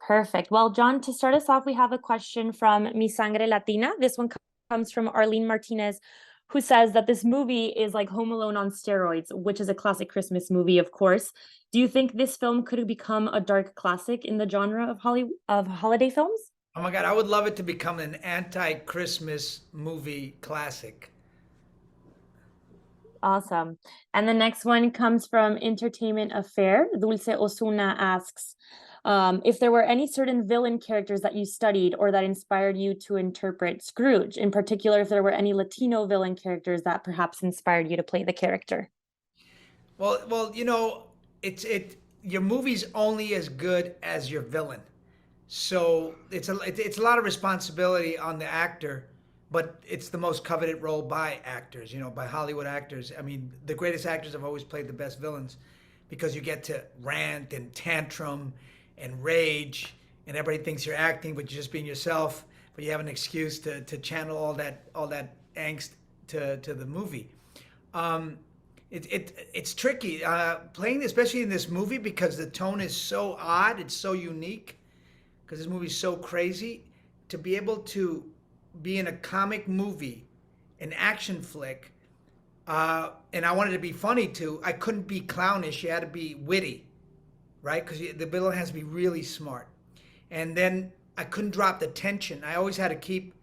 Perfect. Well, John, to start us off, we have a question from Mi Sangre Latina. This one comes from Arlene Martinez, who says that this movie is like Home Alone on steroids, which is a classic Christmas movie, of course. Do you think this film could become a dark classic in the genre of holiday films? Oh my God, I would love it to become an anti-Christmas movie classic. Awesome. And the next one comes from Entertainment Affair. Dulce Osuna asks, if there were any certain villain characters that you studied or that inspired you to interpret Scrooge, in particular, if there were any Latino villain characters that perhaps inspired you to play the character. Well, your movie's only as good as your villain. So it's a lot of responsibility on the actor, but it's the most coveted role by actors, by Hollywood actors. I mean, the greatest actors have always played the best villains because you get to rant and tantrum and rage, and everybody thinks you're acting, but you're just being yourself. But you have an excuse to channel all that angst to the movie. Um, it's tricky playing, especially in this movie, because the tone is so odd. It's so unique because this movie's so crazy. To be able to be in a comic movie, an action flick, and I wanted to be funny too. I couldn't be clownish. You had to be witty, right? Because the villain has to be really smart. And then I couldn't drop the tension. I always had to keep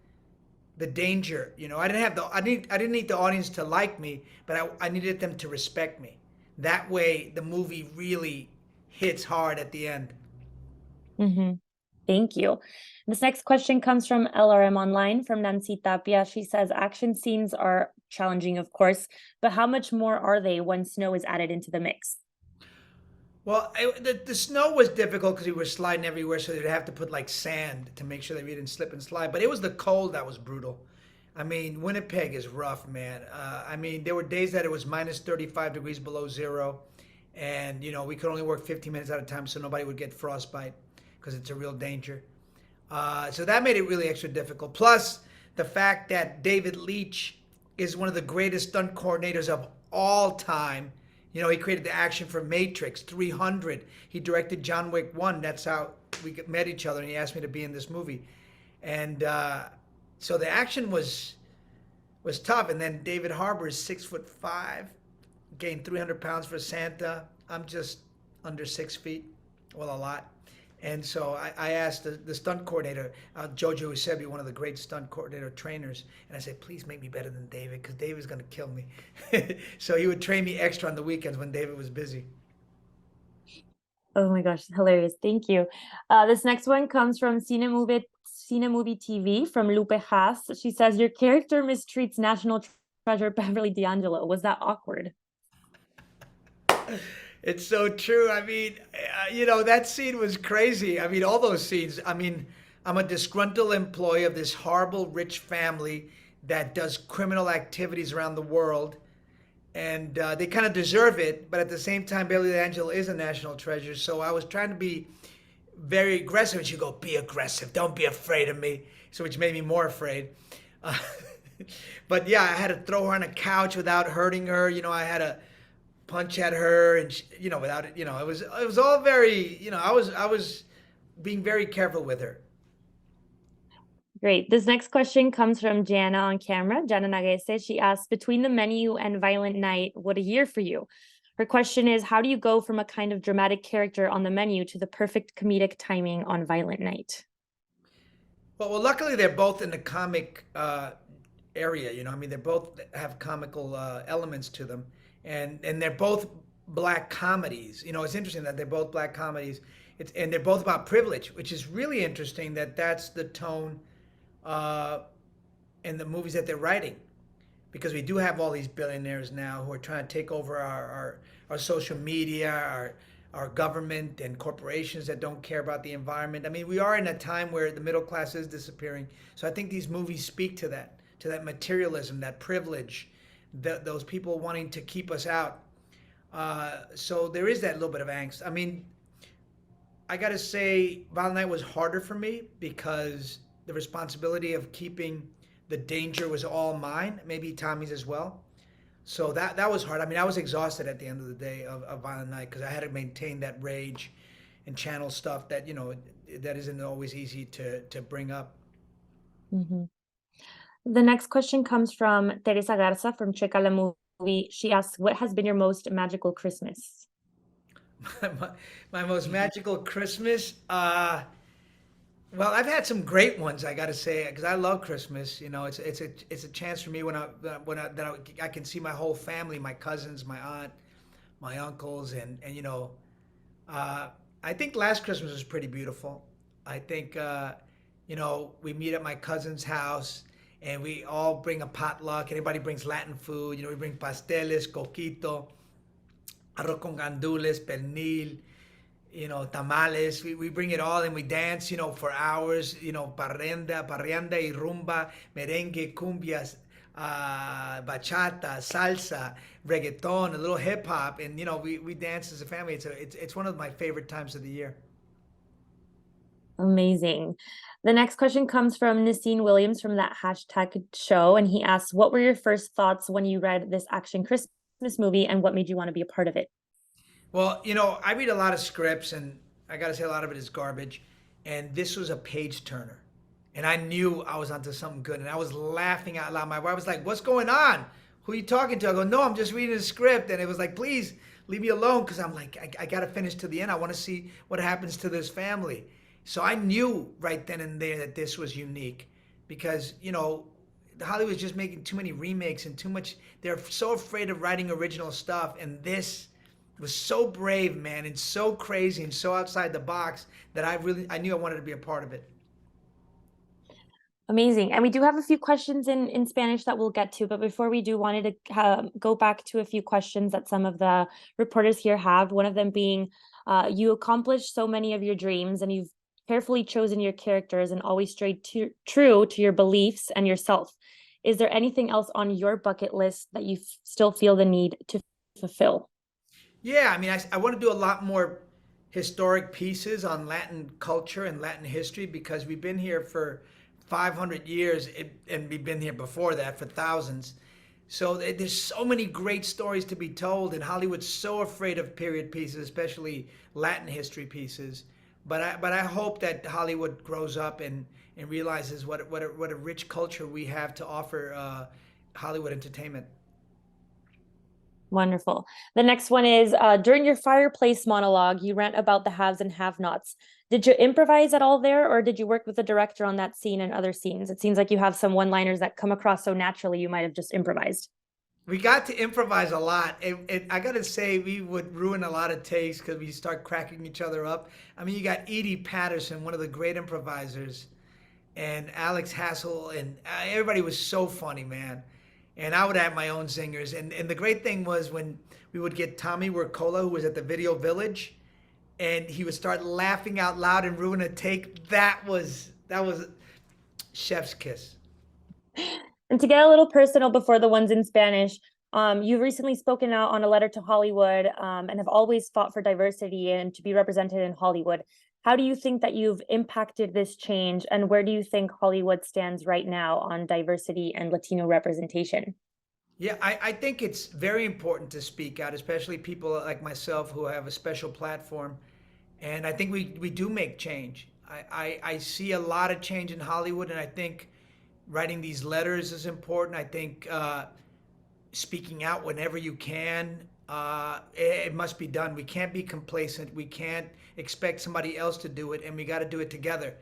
the danger. I didn't need the audience to like me, but I needed them to respect me. That way, the movie really hits hard at the end. Mm-hmm. Thank you. This next question comes from LRM Online from Nancy Tapia. She says action scenes are challenging, of course, but how much more are they when snow is added into the mix? Well, the snow was difficult because we were sliding everywhere, so they'd have to put like sand to make sure that we didn't slip and slide. But it was the cold that was brutal. I mean, Winnipeg is rough, man. I mean, there were days that it was minus 35 degrees below zero, and we could only work 15 minutes at a time, so nobody would get frostbite because it's a real danger. So that made it really extra difficult. Plus, the fact that David Leitch is one of the greatest stunt coordinators of all time. He created the action for Matrix 300. He directed John Wick 1. That's how we met each other, and he asked me to be in this movie. And so the action was tough. And then David Harbour is 6'5", gained 300 pounds for Santa. I'm just under 6 feet, well, a lot. And so I asked the stunt coordinator, Jojo Usebi, one of the great stunt coordinator trainers, and I said, please make me better than David, because David's going to kill me. So he would train me extra on the weekends when David was busy. Oh my gosh, hilarious. Thank you. This next one comes from Cine Movie TV from Lupe Haas. She says, your character mistreats National Treasure Beverly D'Angelo. Was that awkward? It's so true. I mean, that scene was crazy. I mean, all those scenes. I mean, I'm a disgruntled employee of this horrible rich family that does criminal activities around the world, and they kind of deserve it. But at the same time, Beverly D'Angelo is a national treasure. So I was trying to be very aggressive, and she'd go, "Be aggressive. Don't be afraid of me." So which made me more afraid. Uh, but yeah, I had to throw her on a couch without hurting her. I had to punch at her, and without it, it was all very, I was being very careful with her. Great. This next question comes from Jana on camera. Jana Nagese. She asks, between the menu and Violent Night, what a year for you. Her question is, how do you go from a kind of dramatic character on the menu to the perfect comedic timing on Violent Night? Well, luckily they're both in the comic area. I mean, they both have comical elements to them, and they're both black comedies. It's interesting that they're both black comedies. And they're both about privilege, which is really interesting. That's the tone uh, in the movies that they're writing, because we do have all these billionaires now who are trying to take over our social media, our government, and corporations that don't care about the environment. I mean, we are in a time where the middle class is disappearing. So I think these movies speak to that materialism, that privilege, those people wanting to keep us out. So there is that little bit of angst. I mean, I got to say, Violent Night was harder for me because the responsibility of keeping the danger was all mine, maybe Tommy's as well. So that was hard. I mean, I was exhausted at the end of the day of Violent Night because I had to maintain that rage and channel stuff that that isn't always easy to bring up. Mhm. The next question comes from Teresa Garza from Checa la Movie. She asks, "What has been your most magical Christmas?" my, my most magical Christmas. Well, I've had some great ones, I got to say, because I love Christmas. It's a chance for me when I can see my whole family, my cousins, my aunt, my uncles, and uh, I think last Christmas was pretty beautiful. I think we meet at my cousin's house and we all bring a potluck. Everybody brings Latin food. We bring pasteles, coquito, arroz con gandules, pernil, tamales. We bring it all and we dance, for hours, parranda y rumba, merengue, cumbias, bachata, salsa, reggaeton, a little hip hop. And, we dance as a family. It's one of my favorite times of the year. Amazing. The next question comes from Nassim Williams from that hashtag show, and he asks, "What were your first thoughts when you read this action Christmas movie, and what made you want to be a part of it?" Well, I read a lot of scripts, and I got to say, a lot of it is garbage. And this was a page turner. And I knew I was onto something good. And I was laughing out loud. My wife was like, "What's going on? Who are you talking to?" I go, "No, I'm just reading the script." And it was like, "Please leave me alone." Because I'm like, I got to finish to the end. I want to see what happens to this family. So I knew right then and there that this was unique. Because, Hollywood's just making too many remakes and too much. They're so afraid of writing original stuff. And this was so brave, man, and so crazy and so outside the box that I knew I wanted to be a part of it. Amazing. And we do have a few questions in Spanish that we'll get to, but before we do, wanted to go back to a few questions that some of the reporters here have. One of them being, you accomplished so many of your dreams, and you've carefully chosen your characters and always stayed true to your beliefs and yourself. Is there anything else on your bucket list that you still feel the need to fulfill? Yeah, I mean, I want to do a lot more historic pieces on Latin culture and Latin history because we've been here for 500 years and we've been here before that for thousands. So there's so many great stories to be told, and Hollywood's so afraid of period pieces, especially Latin history pieces. But I hope that Hollywood grows up and realizes what a rich culture we have to offer Hollywood entertainment. Wonderful. The next one is, during your fireplace monologue, you rant about the haves and have-nots. Did you improvise at all there, or did you work with the director on that scene and other scenes? It seems like you have some one-liners that come across so naturally, you might have just improvised. We got to improvise a lot. I got to say, we would ruin a lot of takes because we start cracking each other up. I mean, you got Edie Patterson, one of the great improvisers, and Alex Hassel, and everybody was so funny, man. And I would have my own singers. And the great thing was when we would get Tommy Wirkola, who was at the Video Village, and he would start laughing out loud and ruin a take. That was chef's kiss. And to get a little personal before the ones in Spanish, you've recently spoken out on a letter to Hollywood, and have always fought for diversity and to be represented in Hollywood. How do you think that you've impacted this change, and where do you think Hollywood stands right now on diversity and Latino representation? Yeah, I think it's very important to speak out, especially people like myself who have a special platform. And I think we do make change. I see a lot of change in Hollywood, and I think writing these letters is important. I think speaking out whenever you can, it must be done. We can't be complacent. We can't expect somebody else to do it, and we got to do it together.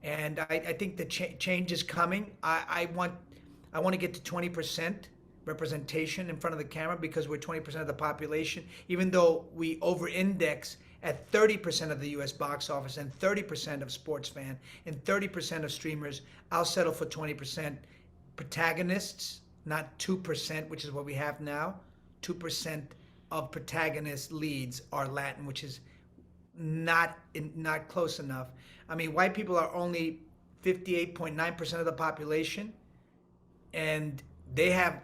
And I think the change is coming. I want to get to 20% representation in front of the camera because we're 20% of the population, even though we over-index at 30% of the US box office and 30% of sports fan and 30% of streamers. I'll settle for 20% protagonists, not 2%, which is what we have now. 2% of protagonist leads are Latin, which is not close enough. I mean, white people are only 58.9% of the population, and they have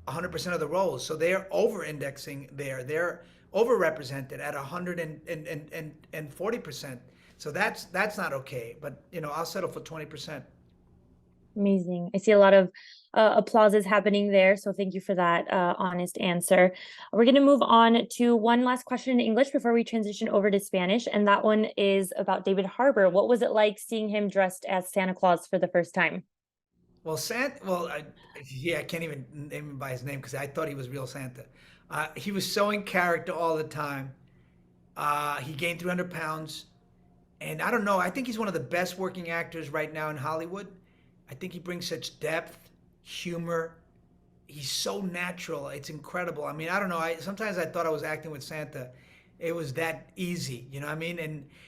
100% of the roles. So they're over indexing there. They're overrepresented at 140%. So that's not okay. But I'll settle for 20%. Amazing. I see a lot of applauses happening there. So thank you for that honest answer. We're going to move on to one last question in English before we transition over to Spanish. And that one is about David Harbour. What was it like seeing him dressed as Santa Claus for the first time? Well, Santa. Well, yeah, I can't even name him by his name because I thought he was real Santa. He was so in character all the time. He gained 300 pounds, and I don't know. I think he's one of the best working actors right now in Hollywood. I think he brings such depth, humor. He's so natural. It's incredible. I mean, I don't know. Sometimes I thought I was acting with Santa. It was that easy, you know what I mean?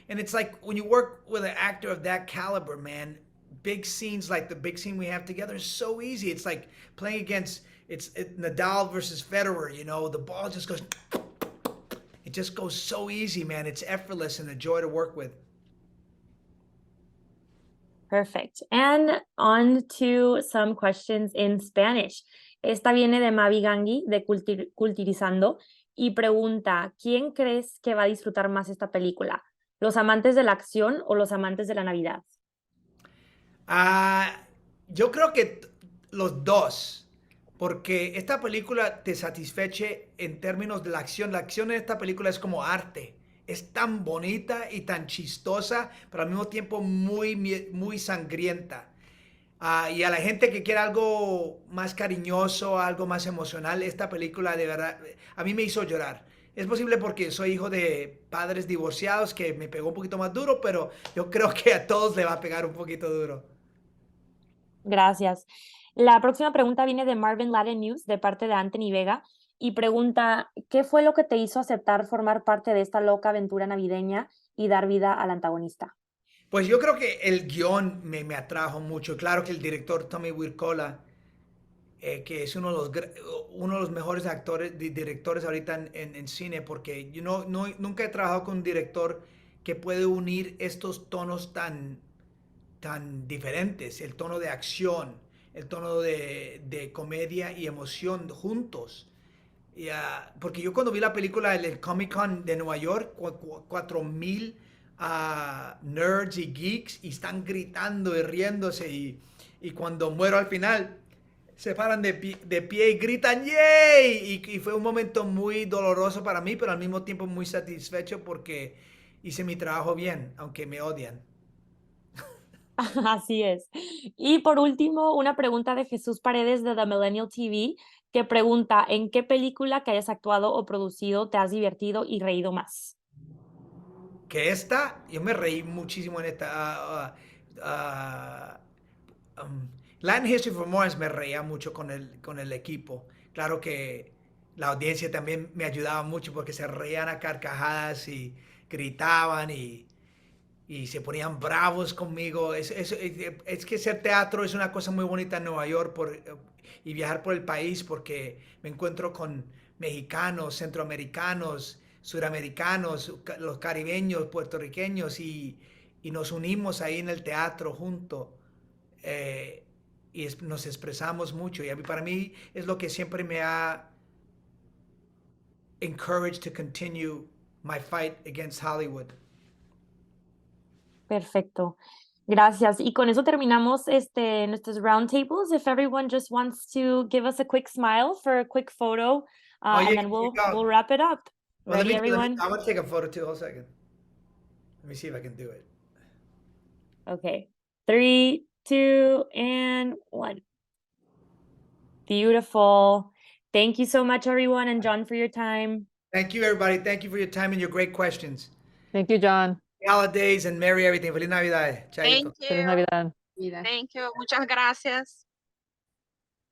And it's like when you work with an actor of that caliber, man, big scenes like the big scene we have together is so easy. It's like playing against Nadal versus Federer, you know, the ball just goes it just goes so easy, man. It's effortless and a joy to work with. Perfect. And on to some questions in Spanish. Esta viene de Mavi Gangui de Cultirizando y pregunta, ¿quién crees que va a disfrutar más esta película? ¿Los amantes de la acción o los amantes de la Navidad? Ah, yo creo que los dos, porque esta película te satisfeche en términos de la acción. La acción en esta película es como arte. Es tan bonita y tan chistosa, pero al mismo tiempo muy sangrienta. Y a la gente que quiera algo más cariñoso, algo más emocional, esta película de verdad a mí me hizo llorar. Es posible porque soy hijo de padres divorciados que me pegó un poquito más duro, pero yo creo que a todos le va a pegar un poquito duro. Gracias. La próxima pregunta viene de Marvin Laden News de parte de Anthony Vega y pregunta, ¿qué fue lo que te hizo aceptar formar parte de esta loca aventura navideña y dar vida al antagonista? Pues yo creo que el guión me atrajo mucho. Claro que el director Tommy Wirkola, que es uno de los mejores actores, directores ahorita en cine, porque yo nunca he trabajado con un director que puede unir estos tonos tan diferentes, el tono de acción, el tono de comedia y emoción juntos. Porque yo cuando vi la película del Comic Con de Nueva York, 4000 nerds y geeks y están gritando y riéndose y cuando muero al final se paran de pie y gritan ¡Yay! Y fue un momento muy doloroso para mí, pero al mismo tiempo muy satisfecho porque hice mi trabajo bien, aunque me odian. Así es. Y por último, una pregunta de Jesús Paredes de The Millennial TV que pregunta, ¿en qué película que hayas actuado o producido te has divertido y reído más? Que esta, yo me reí muchísimo en esta. Um, Latin History for Morons me reía mucho con el equipo. Claro que la audiencia también me ayudaba mucho porque se reían a carcajadas y gritaban y se ponían bravos conmigo. Es que hacer teatro es una cosa muy bonita en Nueva York y viajar por el país porque me encuentro con mexicanos, centroamericanos, suramericanos, los caribeños, puertorriqueños y nos unimos ahí en el teatro juntos nos expresamos mucho. Y para mí es lo que siempre me ha encouraged to continue my fight against Hollywood. Perfecto. Gracias. Y con eso terminamos nuestros roundtables. If everyone just wants to give us a quick smile for a quick photo, Oh and yeah, then here you go. we'll wrap it up. Well, Ready, everyone? I want to take a photo too. Hold a second. Let me see if I can do it. Okay. 3, 2, and 1. Beautiful. Thank you so much, everyone, and John, for your time. Thank you, everybody. Thank you for your time and your great questions. Thank you, John. Holidays and merry everything. Feliz Navidad. Chaito. Thank Feliz you. Navidad. Thank you. Muchas gracias.